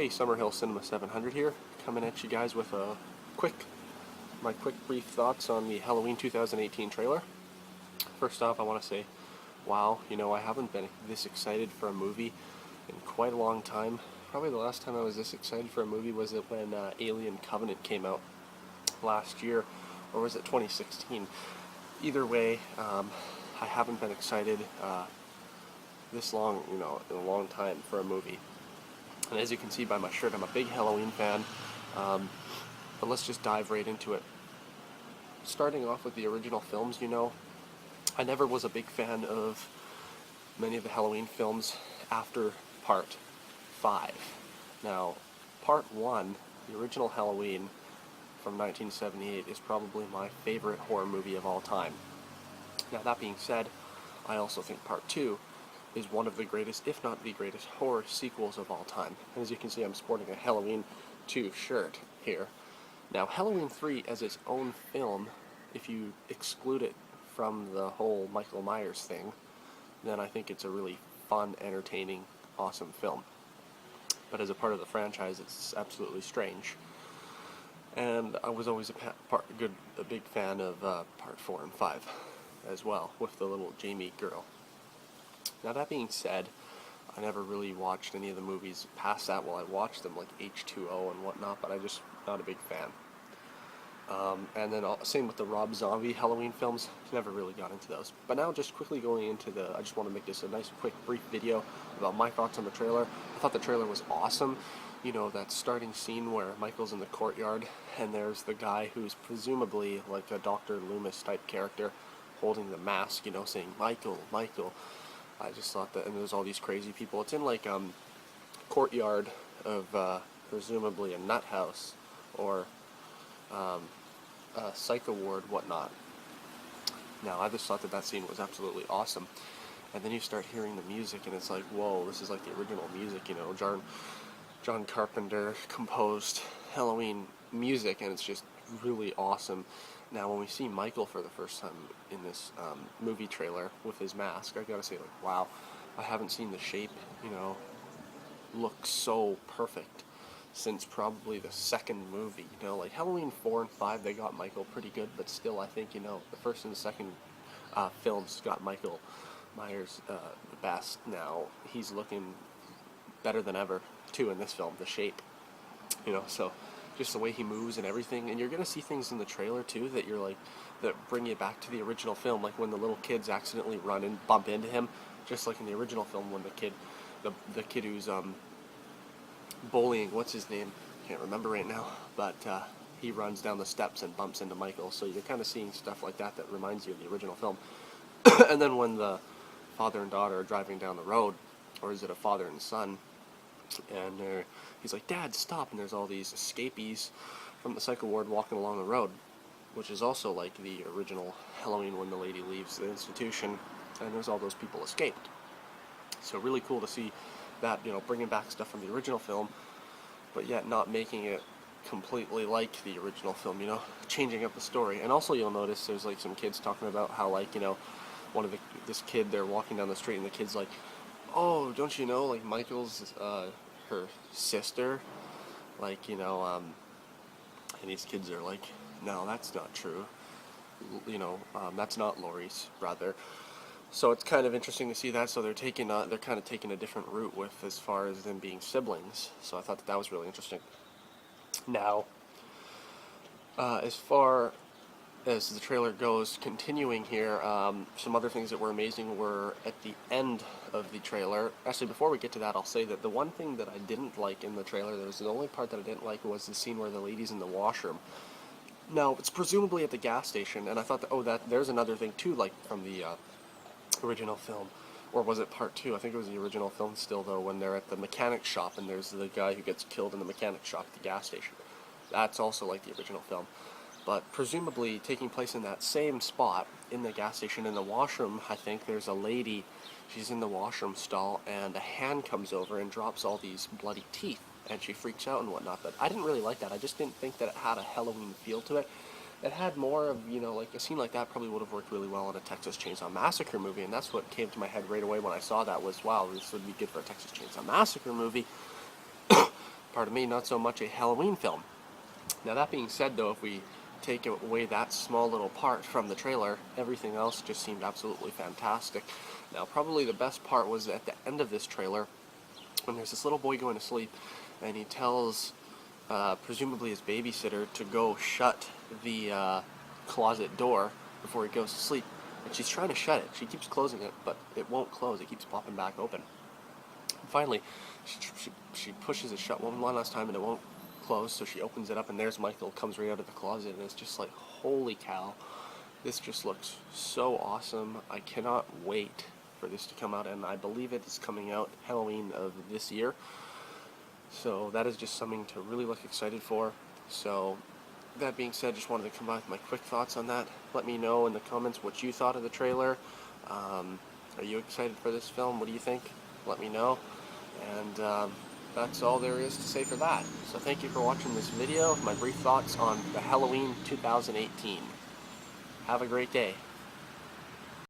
Hey, Summerhill Cinema 700 here, coming at you guys with my quick brief thoughts on the Halloween 2018 trailer. First off, I want to say, wow, I haven't been this excited for a movie in quite a long time. Probably the last time I was this excited for a movie was when Alien Covenant came out last year, or was it 2016? Either way, I haven't been excited this long, in a long time for a movie. And as you can see by my shirt, I'm a big Halloween fan, but let's just dive right into it. Starting off with the original films, I never was a big fan of many of the Halloween films after Part 5. Now, Part 1, the original Halloween from 1978, is probably my favorite horror movie of all time. Now, that being said, I also think Part 2 is one of the greatest, if not the greatest, horror sequels of all time. And as you can see, I'm sporting a Halloween 2 shirt here. Now, Halloween 3 as its own film, if you exclude it from the whole Michael Myers thing, then I think it's a really fun, entertaining, awesome film. But as a part of the franchise, it's absolutely strange. And I was always a big fan of Part 4 and 5 as well, with the little Jamie girl. Now, that being said, I never really watched any of the movies past that. Well, I watched them like H2O and whatnot, but I'm just not a big fan. And then same with the Rob Zombie Halloween films, never really got into those. But now just quickly going into I just want to make this a nice quick brief video about my thoughts on the trailer. I thought the trailer was awesome. That starting scene where Michael's in the courtyard and there's the guy who's presumably like a Dr. Loomis type character holding the mask, saying, Michael, Michael. I just thought that, and there's all these crazy people. It's in like courtyard of presumably a nut house or a psycho ward, whatnot. Now, I just thought that scene was absolutely awesome. And then you start hearing the music, and it's like, whoa, this is like the original music. John Carpenter composed Halloween music, and it's just really awesome. Now, when we see Michael for the first time in this movie trailer with his mask, I gotta say, like, wow, I haven't seen The Shape, look so perfect since probably the second movie. Like Halloween 4 and 5, they got Michael pretty good, but still, I think, the first and the second films got Michael Myers the best. Now, he's looking better than ever, too, in this film, The Shape. So just the way he moves and everything, and you're gonna see things in the trailer too that bring you back to the original film, like when the little kids accidentally run and bump into him, just like in the original film when the kid who's bullying, what's his name? Can't remember right now, but he runs down the steps and bumps into Michael. So you're kind of seeing stuff like that reminds you of the original film. And then when the father and daughter are driving down the road, or is it a father and son? And he's like, Dad, stop! And there's all these escapees from the psycho ward walking along the road, which is also like the original Halloween when the lady leaves the institution, and there's all those people escaped. So really cool to see that, bringing back stuff from the original film, but yet not making it completely like the original film, changing up the story. And also you'll notice there's like some kids talking about how this kid, they're walking down the street and the kid's like, oh, don't you know, like, Michael's, her sister, and these kids are like, no, that's not true, that's not Laurie's brother. So it's kind of interesting to see that, so they're kind of taking a different route with as far as them being siblings, so I thought that was really interesting. Now, as far as the trailer goes, continuing here, some other things that were amazing were at the end of the trailer. Actually, before we get to that, I'll say that the one thing that I didn't like in the trailer, the only part that I didn't like, was the scene where the lady's in the washroom. Now, it's presumably at the gas station, and I thought there's another thing too, like from the original film. Or was it Part 2? I think it was the original film still, though, when they're at the mechanic shop and there's the guy who gets killed in the mechanic shop at the gas station. That's also like the original film. But presumably taking place in that same spot, in the gas station, in the washroom, I think there's a lady, she's in the washroom stall, and a hand comes over and drops all these bloody teeth, and she freaks out and whatnot. But I didn't really like that. I just didn't think that it had a Halloween feel to it. It had more of, like a scene like that probably would have worked really well in a Texas Chainsaw Massacre movie, and that's what came to my head right away when I saw that was, wow, this would be good for a Texas Chainsaw Massacre movie. pardon me, not so much a Halloween film. Now that being said though, if we take away that small little part from the trailer, everything else just seemed absolutely fantastic. Now probably the best part was at the end of this trailer, when there's this little boy going to sleep, and he tells presumably his babysitter to go shut the closet door before he goes to sleep. And she's trying to shut it. She keeps closing it, but it won't close. It keeps popping back open. And finally, she pushes it shut one last time, and it won't close, so she opens it up, and there's Michael, comes right out of the closet, and it's just like, holy cow. This just looks so awesome. I cannot wait for this to come out, and I believe it is coming out Halloween of this year. So that is just something to really look excited for. So that being said, just wanted to come by with my quick thoughts on that. Let me know in the comments what you thought of the trailer. Are you excited for this film? What do you think? Let me know. And that's all there is to say for that. So thank you for watching this video, my brief thoughts on the Halloween 2018. Have a great day.